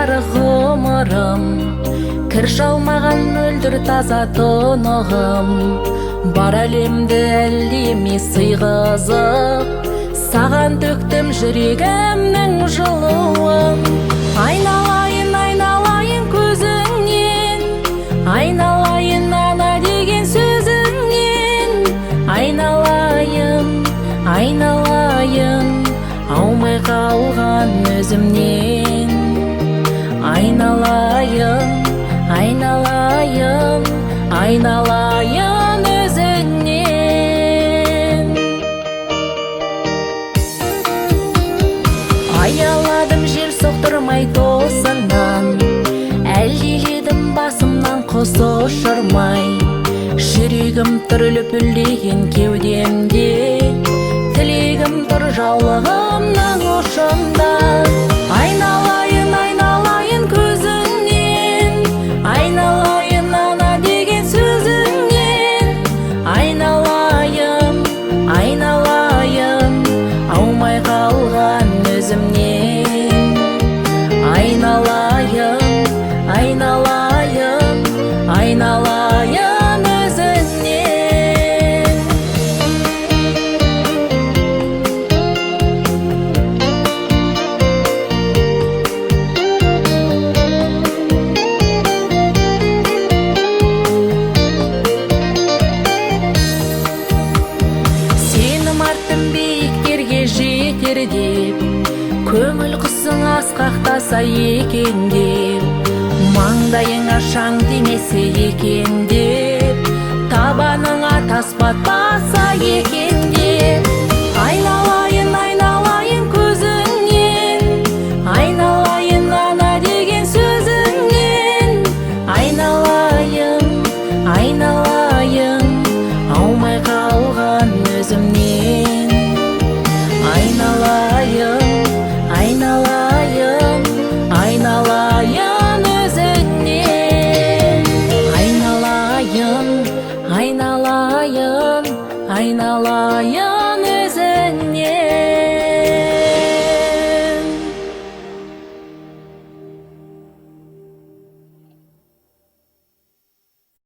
бар ғұмырым, кір шалмаған мөлдір таза тұнығым. Бар әлемді әлемі сыйғызып, саған төктім жүрегімнің жылуын. Айналайын, айналайын көзіңнен, айналайын ана деген сөзіңнен. Айналайын, айналайын, аумай қалған өзімнен. Айналайын, айналайын, айналайын өзіңнен. Аяладым жел соқтырмай тосыннан, әлдиледім басымнан құс ұшырмай. Жүрегім түріліп үлдеген кеудемде, тілегім тұр жаулығымның ұшында. Айналайын, айналайын көзіңнен, айналайын ана деген сөзіңнен. Айналайын, айналайын, аумай қалған өзімнен. Айналайын, айналайын, айналайын өзіңнен. Сенім арттым биіктерге жетер деп, көңіл құсың асқақтаса екен деп, маңдайыңа шаң тимесе екен деп, табаныңа тас батпаса екен деп. Айналайын, айналайын көзіңнен, айналайын ана деген сөзіңнен. Айналайын, айналайын, аумай қалған өзімнен. Айналайын, айналайын, айналайын өзіңнен. Айналайын, айналайын, айналайын